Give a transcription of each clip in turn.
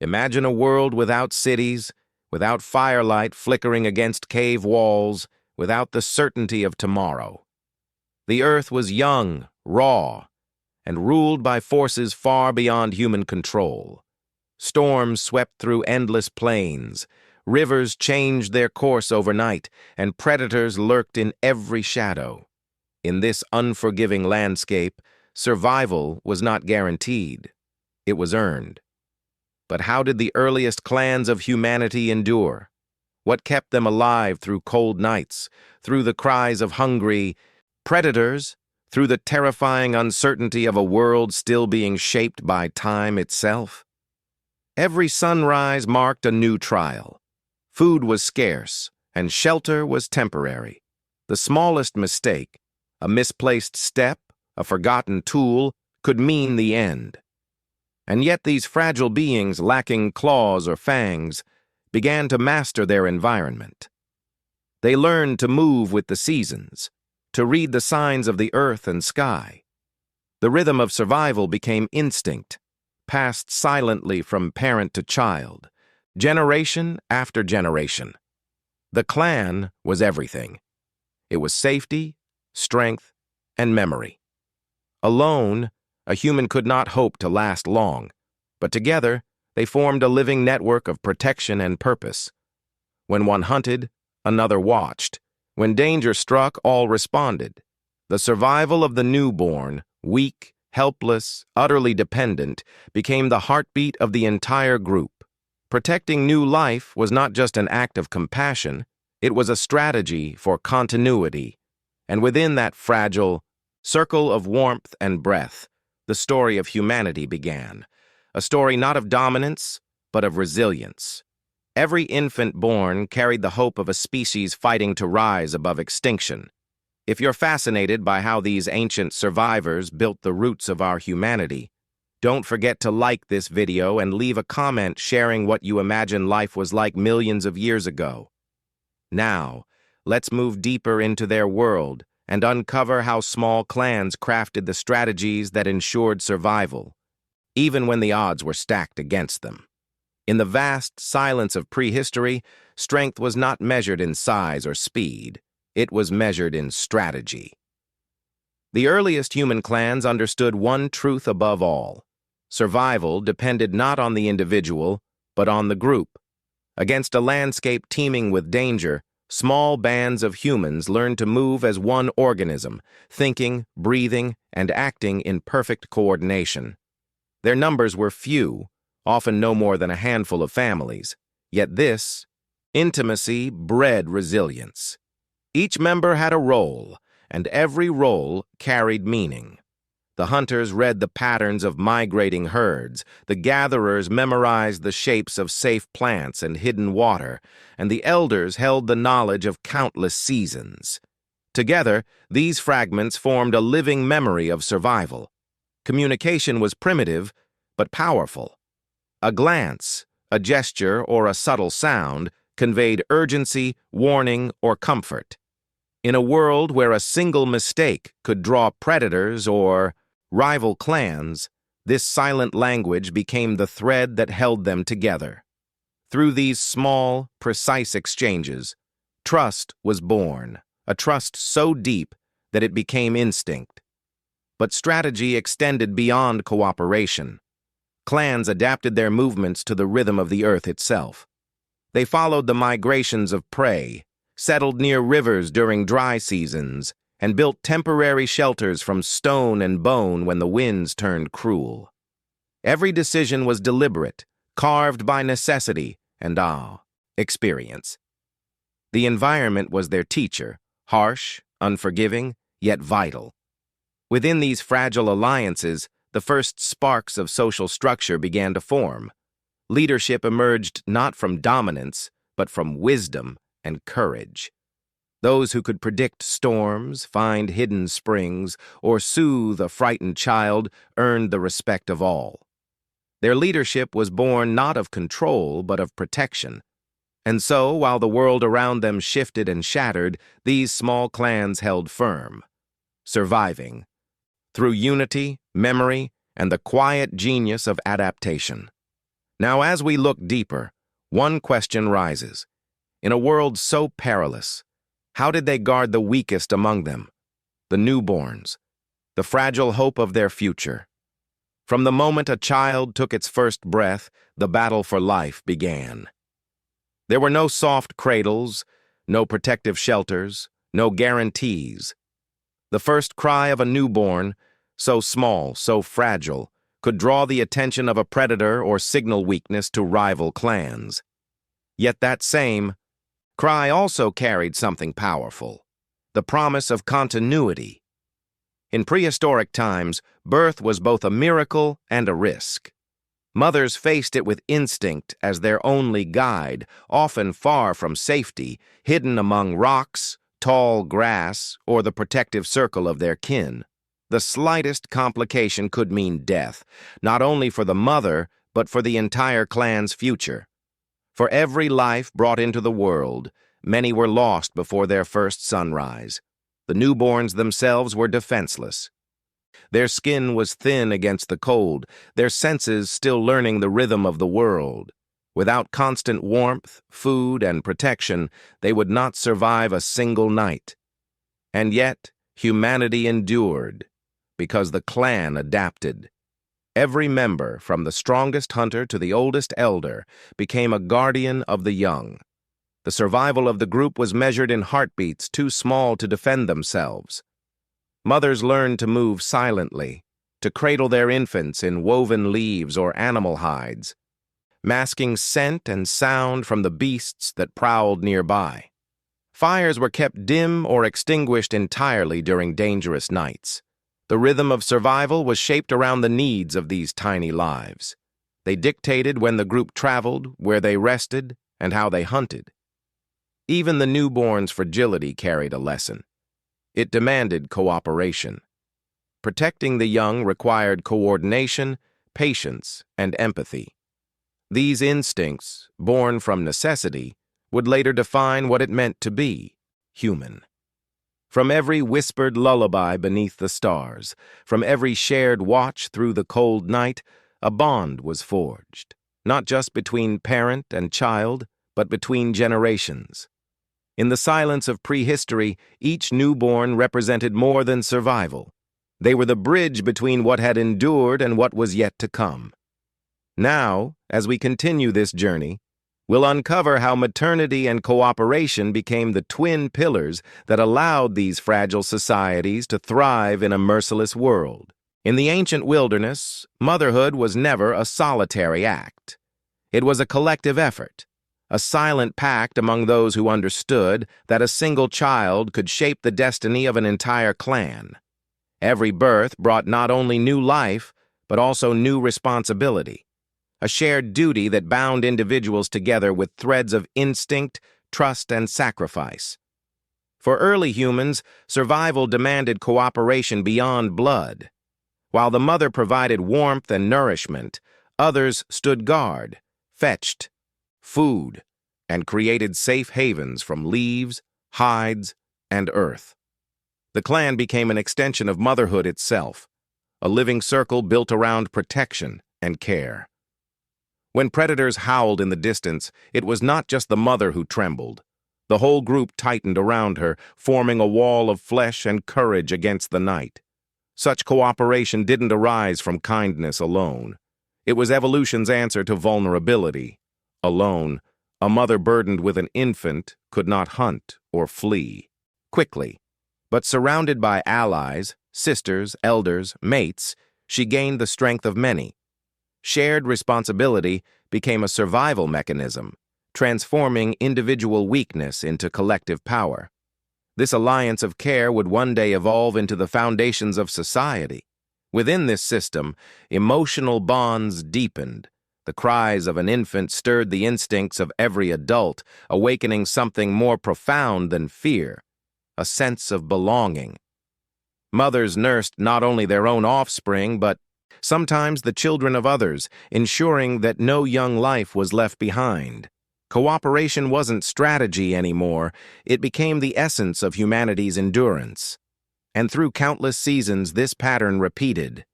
Imagine a world without cities, without firelight flickering against cave walls, without the certainty of tomorrow. The earth was young, raw, and ruled by forces far beyond human control. Storms swept through endless plains, rivers changed their course overnight, and predators lurked in every shadow. In this unforgiving landscape, survival was not guaranteed. It was earned. But how did the earliest clans of humanity endure? What kept them alive through cold nights, through the cries of hungry predators, through the terrifying uncertainty of a world still being shaped by time itself? Every sunrise marked a new trial. Food was scarce, and shelter was temporary. The smallest mistake, a misplaced step, a forgotten tool, could mean the end. And yet these fragile beings, lacking claws or fangs, began to master their environment. They learned to move with the seasons, to read the signs of the earth and sky. The rhythm of survival became instinct, passed silently from parent to child, generation after generation. The clan was everything. It was safety, strength, and memory. Alone, a human could not hope to last long, but together they formed a living network of protection and purpose. When one hunted, another watched. When danger struck, all responded. The survival of the newborn, weak, helpless, utterly dependent, became the heartbeat of the entire group. Protecting new life was not just an act of compassion, it was a strategy for continuity. And within that fragile circle of warmth and breath, the story of humanity began. A story not of dominance, but of resilience. Every infant born carried the hope of a species fighting to rise above extinction. If you're fascinated by how these ancient survivors built the roots of our humanity, don't forget to like this video and leave a comment sharing what you imagine life was like millions of years ago. Now, let's move deeper into their world and uncover how small clans crafted the strategies that ensured survival, even when the odds were stacked against them. In the vast silence of prehistory, strength was not measured in size or speed. It was measured in strategy. The earliest human clans understood one truth above all. Survival depended not on the individual, but on the group. Against a landscape teeming with danger, small bands of humans learned to move as one organism, thinking, breathing, and acting in perfect coordination. Their numbers were few, often no more than a handful of families, yet this intimacy bred resilience. Each member had a role, and every role carried meaning. The hunters read the patterns of migrating herds, the gatherers memorized the shapes of safe plants and hidden water, and the elders held the knowledge of countless seasons. Together, these fragments formed a living memory of survival. Communication was primitive, but powerful. A glance, a gesture, or a subtle sound conveyed urgency, warning, or comfort. In a world where a single mistake could draw predators or rival clans, this silent language became the thread that held them together. Through these small, precise exchanges, trust was born, a trust so deep that it became instinct. But strategy extended beyond cooperation. Clans adapted their movements to the rhythm of the earth itself. They followed the migrations of prey, settled near rivers during dry seasons, and built temporary shelters from stone and bone when the winds turned cruel. Every decision was deliberate, carved by necessity and experience. The environment was their teacher, harsh, unforgiving, yet vital. Within these fragile alliances, the first sparks of social structure began to form. Leadership emerged not from dominance, but from wisdom and courage. Those who could predict storms, find hidden springs, or soothe a frightened child earned the respect of all. Their leadership was born not of control, but of protection. And so, while the world around them shifted and shattered, these small clans held firm, surviving through unity, memory, and the quiet genius of adaptation. Now, as we look deeper, one question rises. In a world so perilous, how did they guard the weakest among them, the newborns, the fragile hope of their future? From the moment a child took its first breath, the battle for life began. There were no soft cradles, no protective shelters, no guarantees. The first cry of a newborn, so small, so fragile, could draw the attention of a predator or signal weakness to rival clans. Yet that same cry also carried something powerful, the promise of continuity. In prehistoric times, birth was both a miracle and a risk. Mothers faced it with instinct as their only guide, often far from safety, hidden among rocks, tall grass, or the protective circle of their kin. The slightest complication could mean death, not only for the mother, but for the entire clan's future. For every life brought into the world, many were lost before their first sunrise. The newborns themselves were defenseless. Their skin was thin against the cold, their senses still learning the rhythm of the world. Without constant warmth, food, and protection, they would not survive a single night. And yet, humanity endured, because the clan adapted. Every member, from the strongest hunter to the oldest elder, became a guardian of the young. The survival of the group was measured in heartbeats too small to defend themselves. Mothers learned to move silently, to cradle their infants in woven leaves or animal hides, masking scent and sound from the beasts that prowled nearby. Fires were kept dim or extinguished entirely during dangerous nights. The rhythm of survival was shaped around the needs of these tiny lives. They dictated when the group traveled, where they rested, and how they hunted. Even the newborn's fragility carried a lesson. It demanded cooperation. Protecting the young required coordination, patience, and empathy. These instincts, born from necessity, would later define what it meant to be human. From every whispered lullaby beneath the stars, from every shared watch through the cold night, a bond was forged, not just between parent and child, but between generations. In the silence of prehistory, each newborn represented more than survival. They were the bridge between what had endured and what was yet to come. Now, as we continue this journey, we'll uncover how maternity and cooperation became the twin pillars that allowed these fragile societies to thrive in a merciless world. In the ancient wilderness, motherhood was never a solitary act. It was a collective effort, a silent pact among those who understood that a single child could shape the destiny of an entire clan. Every birth brought not only new life, but also new responsibility. A shared duty that bound individuals together with threads of instinct, trust, and sacrifice. For early humans, survival demanded cooperation beyond blood. While the mother provided warmth and nourishment, others stood guard, fetched food, and created safe havens from leaves, hides, and earth. The clan became an extension of motherhood itself, a living circle built around protection and care. When predators howled in the distance, it was not just the mother who trembled. The whole group tightened around her, forming a wall of flesh and courage against the night. Such cooperation didn't arise from kindness alone. It was evolution's answer to vulnerability. Alone, a mother burdened with an infant could not hunt or flee quickly. But surrounded by allies, sisters, elders, mates, she gained the strength of many. Shared responsibility became a survival mechanism, transforming individual weakness into collective power. This alliance of care would one day evolve into the foundations of society. Within this system, emotional bonds deepened. The cries of an infant stirred the instincts of every adult, awakening something more profound than fear, a sense of belonging. Mothers nursed not only their own offspring, but sometimes the children of others, ensuring that no young life was left behind. Cooperation wasn't strategy anymore, it became the essence of humanity's endurance. And through countless seasons, this pattern repeated.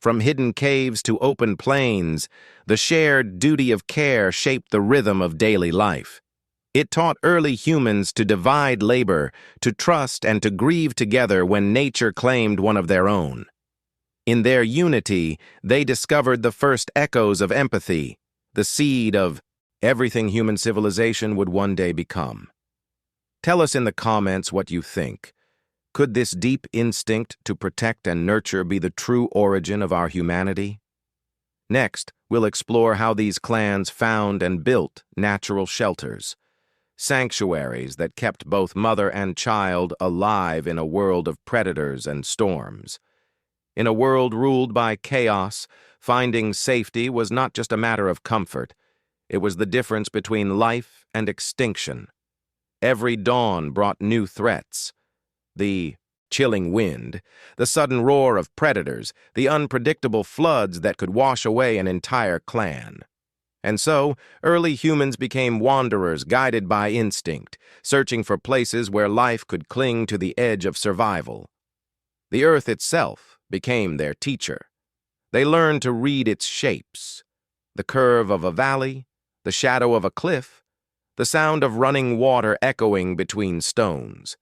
From hidden caves to open plains, the shared duty of care shaped the rhythm of daily life. It taught early humans to divide labor, to trust and to grieve together when nature claimed one of their own. In their unity, they discovered the first echoes of empathy, the seed of everything human civilization would one day become. Tell us in the comments what you think. Could this deep instinct to protect and nurture be the true origin of our humanity? Next, we'll explore how these clans found and built natural shelters, sanctuaries that kept both mother and child alive in a world of predators and storms. In a world ruled by chaos, finding safety was not just a matter of comfort. It was the difference between life and extinction. Every dawn brought new threats. The chilling wind, the sudden roar of predators, the unpredictable floods that could wash away an entire clan. And so, early humans became wanderers guided by instinct, searching for places where life could cling to the edge of survival. The earth itself became their teacher. They learned to read its shapes, the curve of a valley, the shadow of a cliff, the sound of running water echoing between stones.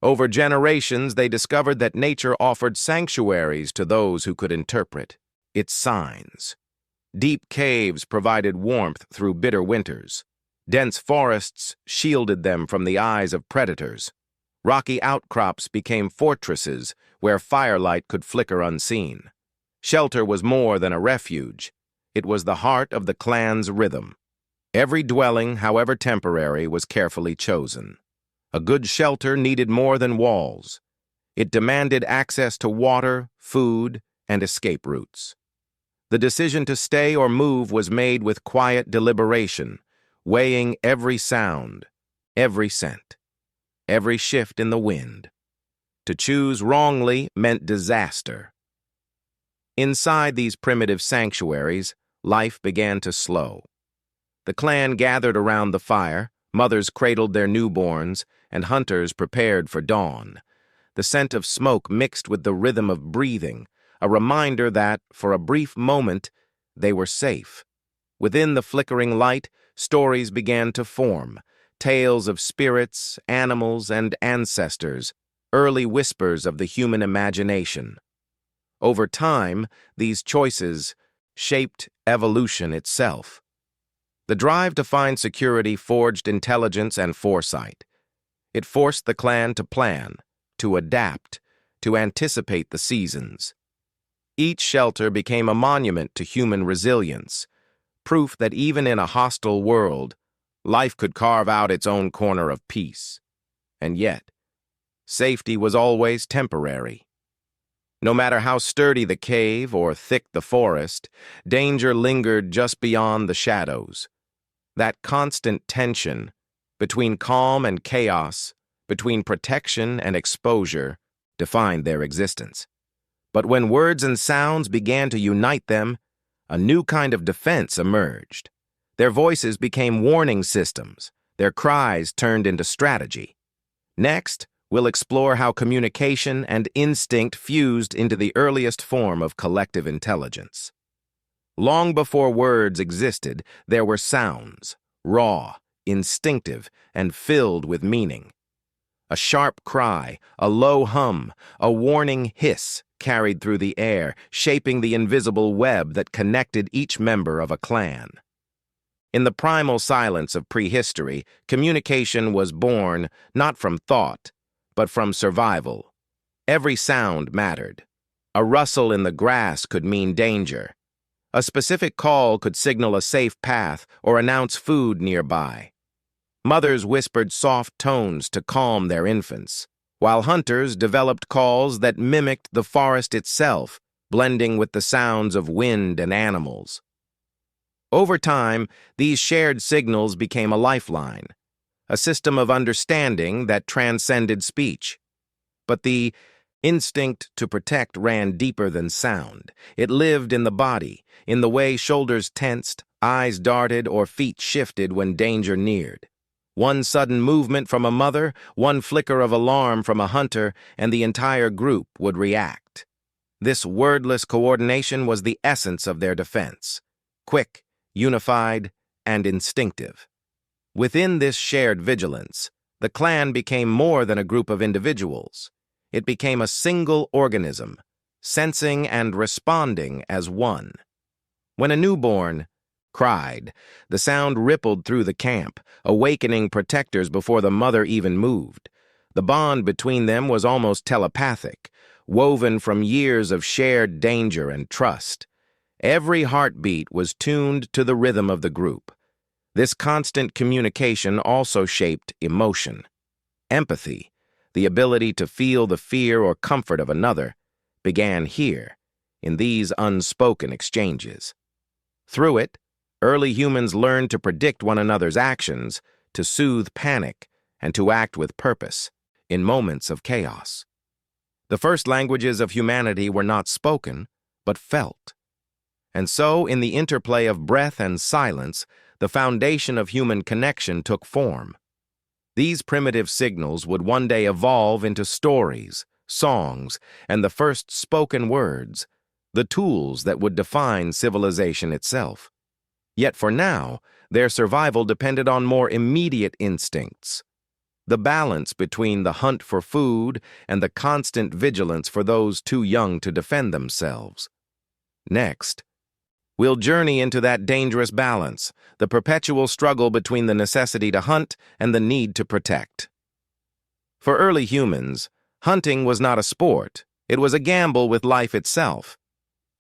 Over generations, they discovered that nature offered sanctuaries to those who could interpret its signs. Deep caves provided warmth through bitter winters. Dense forests shielded them from the eyes of predators. Rocky outcrops became fortresses where firelight could flicker unseen. Shelter was more than a refuge. It was the heart of the clan's rhythm. Every dwelling, however temporary, was carefully chosen. A good shelter needed more than walls. It demanded access to water, food, and escape routes. The decision to stay or move was made with quiet deliberation, weighing every sound, every scent, every shift in the wind. To choose wrongly meant disaster. Inside these primitive sanctuaries, life began to slow. The clan gathered around the fire, mothers cradled their newborns, and hunters prepared for dawn. The scent of smoke mixed with the rhythm of breathing, a reminder that, for a brief moment, they were safe. Within the flickering light, stories began to form, tales of spirits, animals, and ancestors, early whispers of the human imagination. Over time, these choices shaped evolution itself. The drive to find security forged intelligence and foresight. It forced the clan to plan, to adapt, to anticipate the seasons. Each shelter became a monument to human resilience, proof that even in a hostile world, life could carve out its own corner of peace. And yet, safety was always temporary. No matter how sturdy the cave or thick the forest, danger lingered just beyond the shadows. That constant tension between calm and chaos, between protection and exposure, defined their existence. But when words and sounds began to unite them, a new kind of defense emerged. Their voices became warning systems, their cries turned into strategy. Next, we'll explore how communication and instinct fused into the earliest form of collective intelligence. Long before words existed, there were sounds, raw, instinctive, and filled with meaning. A sharp cry, a low hum, a warning hiss carried through the air, shaping the invisible web that connected each member of a clan. In the primal silence of prehistory, communication was born not from thought, but from survival. Every sound mattered. A rustle in the grass could mean danger. A specific call could signal a safe path or announce food nearby. Mothers whispered soft tones to calm their infants, while hunters developed calls that mimicked the forest itself, blending with the sounds of wind and animals. Over time, these shared signals became a lifeline, a system of understanding that transcended speech. But the instinct to protect ran deeper than sound. It lived in the body, in the way shoulders tensed, eyes darted, or feet shifted when danger neared. One sudden movement from a mother, one flicker of alarm from a hunter, and the entire group would react. This wordless coordination was the essence of their defense, quick, unified, and instinctive. Within this shared vigilance, the clan became more than a group of individuals. It became a single organism, sensing and responding as one. When a newborn cried, the sound rippled through the camp, awakening protectors before the mother even moved. The bond between them was almost telepathic, woven from years of shared danger and trust. Every heartbeat was tuned to the rhythm of the group. This constant communication also shaped emotion. Empathy, the ability to feel the fear or comfort of another, began here, in these unspoken exchanges. Through it, early humans learned to predict one another's actions, to soothe panic, and to act with purpose in moments of chaos. The first languages of humanity were not spoken, but felt. And so, in the interplay of breath and silence, the foundation of human connection took form. These primitive signals would one day evolve into stories, songs, and the first spoken words, the tools that would define civilization itself. Yet for now, their survival depended on more immediate instincts. The balance between the hunt for food and the constant vigilance for those too young to defend themselves. Next, we'll journey into that dangerous balance, the perpetual struggle between the necessity to hunt and the need to protect. For early humans, hunting was not a sport, it was a gamble with life itself.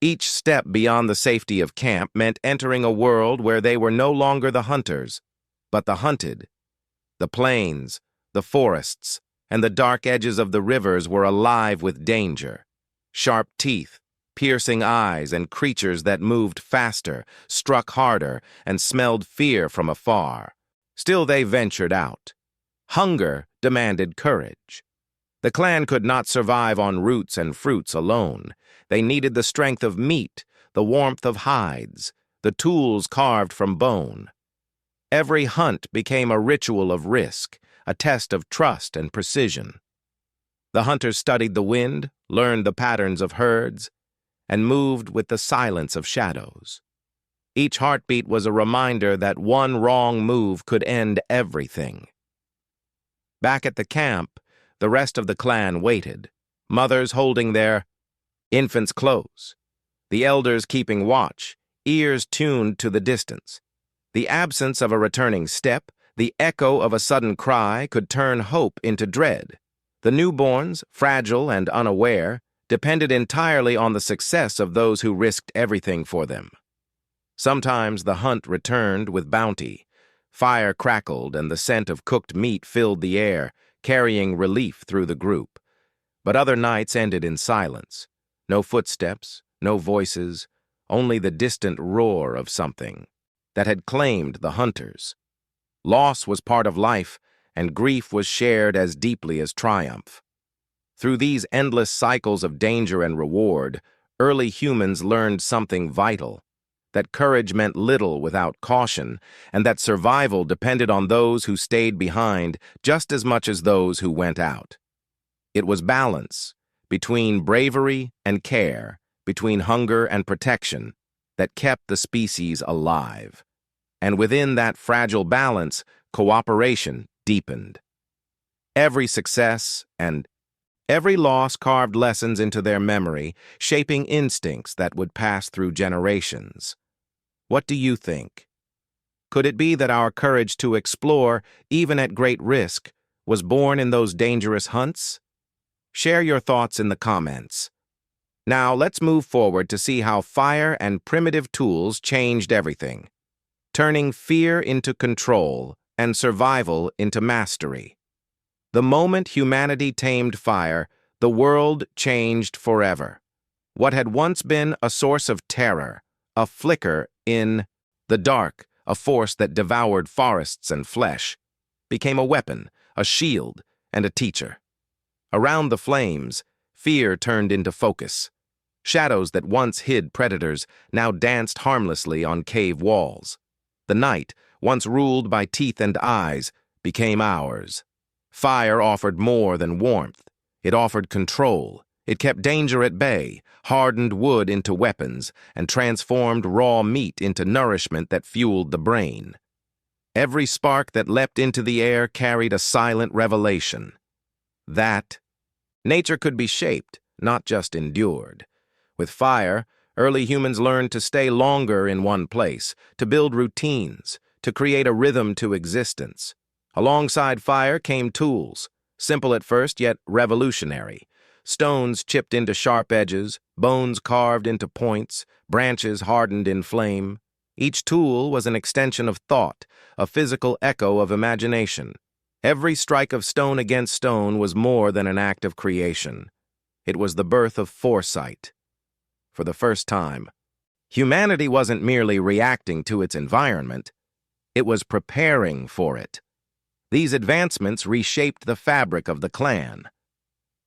Each step beyond the safety of camp meant entering a world where they were no longer the hunters, but the hunted. The plains, the forests, and the dark edges of the rivers were alive with danger. Sharp teeth, piercing eyes, and creatures that moved faster, struck harder, and smelled fear from afar. Still they ventured out. Hunger demanded courage. The clan could not survive on roots and fruits alone. They needed the strength of meat, the warmth of hides, the tools carved from bone. Every hunt became a ritual of risk, a test of trust and precision. The hunters studied the wind, learned the patterns of herds, and moved with the silence of shadows. Each heartbeat was a reminder that one wrong move could end everything. Back at the camp, the rest of the clan waited, mothers holding their infants close, the elders keeping watch, ears tuned to the distance. The absence of a returning step, the echo of a sudden cry could turn hope into dread. The newborns, fragile and unaware, depended entirely on the success of those who risked everything for them. Sometimes the hunt returned with bounty. Fire crackled and the scent of cooked meat filled the air, carrying relief through the group. But other nights ended in silence. No footsteps, no voices, only the distant roar of something that had claimed the hunters. Loss was part of life, and grief was shared as deeply as triumph. Through these endless cycles of danger and reward, early humans learned something vital, that courage meant little without caution, and that survival depended on those who stayed behind just as much as those who went out. It was balance, between bravery and care, between hunger and protection, that kept the species alive. And within that fragile balance, cooperation deepened. Every success and every loss carved lessons into their memory, shaping instincts that would pass through generations. What do you think? Could it be that our courage to explore, even at great risk, was born in those dangerous hunts? Share your thoughts in the comments. Now let's move forward to see how fire and primitive tools changed everything, turning fear into control and survival into mastery. The moment humanity tamed fire, the world changed forever. What had once been a source of terror, a flicker in the dark, a force that devoured forests and flesh, became a weapon, a shield, and a teacher. Around the flames, fear turned into focus. Shadows that once hid predators now danced harmlessly on cave walls. The night, once ruled by teeth and eyes, became ours. Fire offered more than warmth. It offered control, It kept danger at bay, hardened wood into weapons, and transformed raw meat into nourishment that fueled the brain. Every spark that leapt into the air carried a silent revelation. That nature could be shaped, not just endured. With fire, early humans learned to stay longer in one place, to build routines, to create a rhythm to existence. Alongside fire came tools, simple at first yet revolutionary. Stones chipped into sharp edges, bones carved into points, branches hardened in flame. Each tool was an extension of thought, a physical echo of imagination. Every strike of stone against stone was more than an act of creation. It was the birth of foresight. For the first time, humanity wasn't merely reacting to its environment, it was preparing for it. These advancements reshaped the fabric of the clan.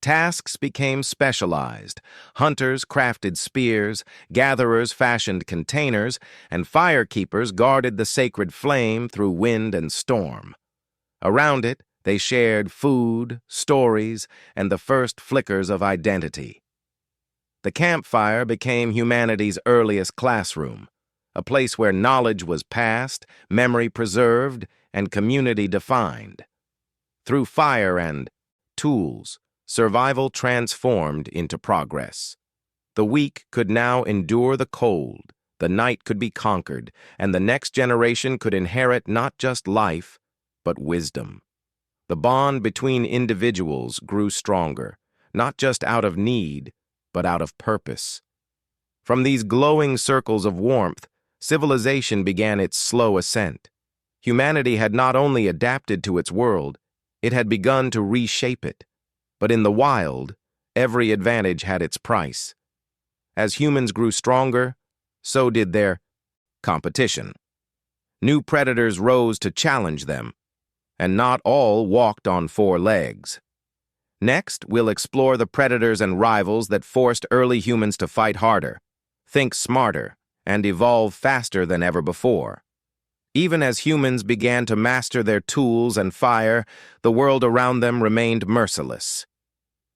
Tasks became specialized. Hunters crafted spears, gatherers fashioned containers, and firekeepers guarded the sacred flame through wind and storm. Around it, they shared food, stories, and the first flickers of identity. The campfire became humanity's earliest classroom, a place where knowledge was passed, memory preserved, and community defined. Through fire and tools, survival transformed into progress. The weak could now endure the cold, the night could be conquered, and the next generation could inherit not just life, but wisdom. The bond between individuals grew stronger, not just out of need, but out of purpose. From these glowing circles of warmth, civilization began its slow ascent. Humanity had not only adapted to its world, it had begun to reshape it. But in the wild, every advantage had its price. As humans grew stronger, so did their competition. New predators rose to challenge them, and not all walked on four legs. Next, we'll explore the predators and rivals that forced early humans to fight harder, think smarter, and evolve faster than ever before. Even as humans began to master their tools and fire, the world around them remained merciless.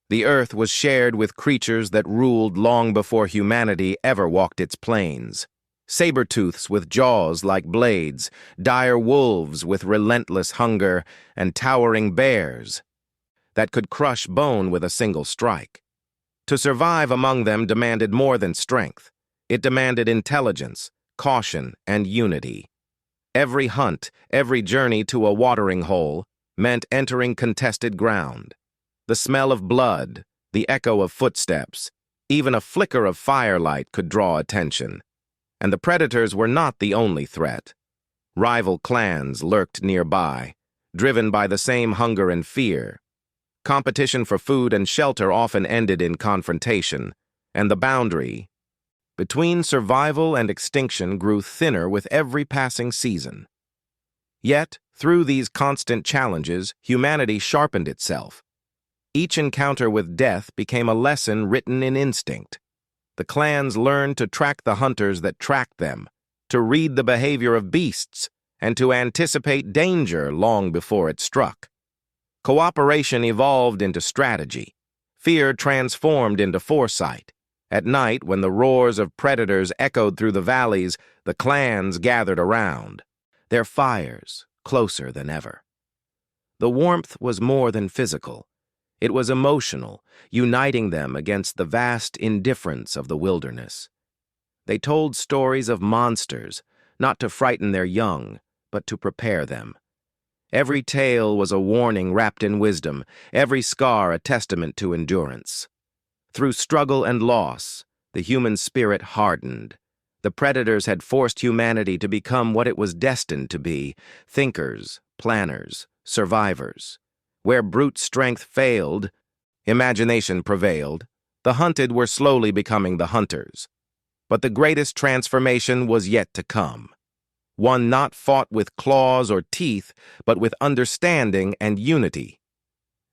The earth was shared with creatures that ruled long before humanity ever walked its plains. Saber-tooths with jaws like blades, dire wolves with relentless hunger, and towering bears that could crush bone with a single strike. To survive among them demanded more than strength. It demanded intelligence, caution, and unity. Every hunt, every journey to a watering hole, meant entering contested ground. The smell of blood, the echo of footsteps, even a flicker of firelight could draw attention. And the predators were not the only threat. Rival clans lurked nearby, driven by the same hunger and fear. Competition for food and shelter often ended in confrontation, and the boundary between survival and extinction grew thinner with every passing season. Yet, through these constant challenges, humanity sharpened itself. Each encounter with death became a lesson written in instinct. The clans learned to track the hunters that tracked them, to read the behavior of beasts, and to anticipate danger long before it struck. Cooperation evolved into strategy. Fear transformed into foresight. At night, when the roars of predators echoed through the valleys, the clans gathered around, their fires closer than ever. The warmth was more than physical. It was emotional, uniting them against the vast indifference of the wilderness. They told stories of monsters, not to frighten their young, but to prepare them. Every tale was a warning wrapped in wisdom, every scar a testament to endurance. Through struggle and loss, the human spirit hardened. The predators had forced humanity to become what it was destined to be: thinkers, planners, survivors. Where brute strength failed, imagination prevailed. The hunted were slowly becoming the hunters. But the greatest transformation was yet to come. One not fought with claws or teeth, but with understanding and unity.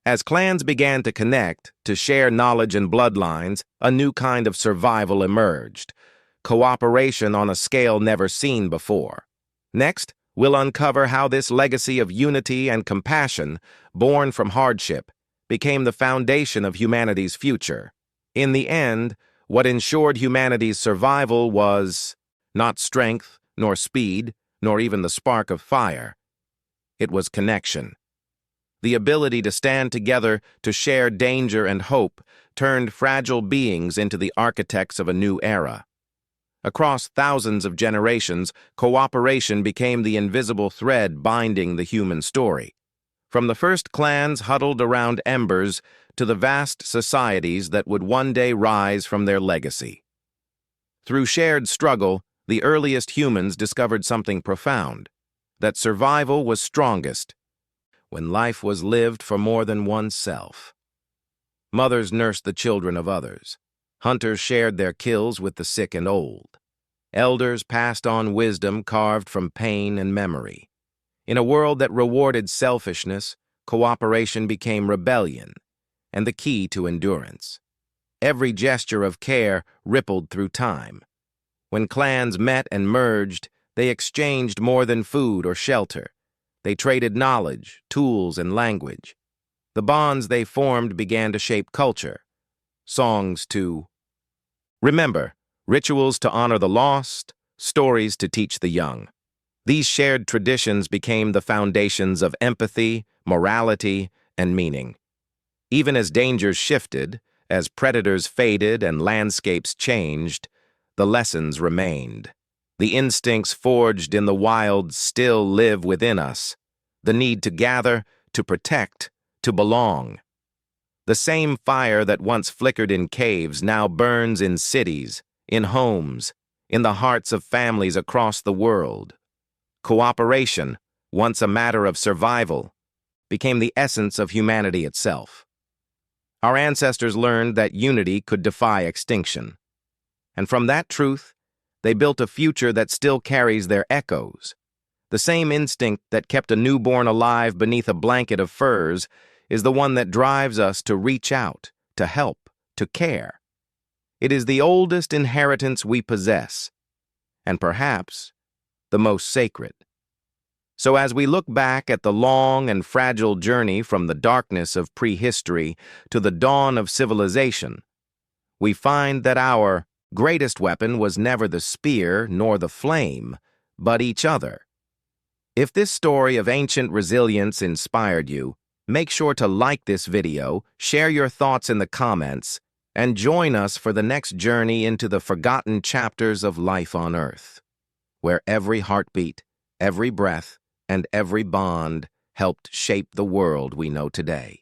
As clans began to connect, to share knowledge and bloodlines, a new kind of survival emerged. Cooperation on a scale never seen before. Next, we'll uncover how this legacy of unity and compassion, born from hardship, became the foundation of humanity's future. In the end, what ensured humanity's survival was not strength, nor speed, nor even the spark of fire. It was connection. The ability to stand together to share danger and hope turned fragile beings into the architects of a new era. Across thousands of generations, cooperation became the invisible thread binding the human story. From the first clans huddled around embers to the vast societies that would one day rise from their legacy. Through shared struggle, the earliest humans discovered something profound, that survival was strongest when life was lived for more than oneself. Mothers nursed the children of others. Hunters shared their kills with the sick and old. Elders passed on wisdom carved from pain and memory. In a world that rewarded selfishness, cooperation became rebellion and the key to endurance. Every gesture of care rippled through time. When clans met and merged, they exchanged more than food or shelter. They traded knowledge, tools, and language. The bonds they formed began to shape culture. Songs to remember, rituals to honor the lost, stories to teach the young. These shared traditions became the foundations of empathy, morality, and meaning. Even as dangers shifted, as predators faded and landscapes changed, the lessons remained. The instincts forged in the wild still live within us. The need to gather, to protect, to belong. The same fire that once flickered in caves now burns in cities, in homes, in the hearts of families across the world. Cooperation, once a matter of survival, became the essence of humanity itself. Our ancestors learned that unity could defy extinction. And from that truth, they built a future that still carries their echoes. The same instinct that kept a newborn alive beneath a blanket of furs is the one that drives us to reach out, to help, to care. It is the oldest inheritance we possess, and perhaps the most sacred. So as we look back at the long and fragile journey from the darkness of prehistory to the dawn of civilization, we find that our greatest weapon was never the spear nor the flame, but each other. If this story of ancient resilience inspired you, make sure to like this video, share your thoughts in the comments, and join us for the next journey into the forgotten chapters of life on Earth, where every heartbeat, every breath, and every bond helped shape the world we know today.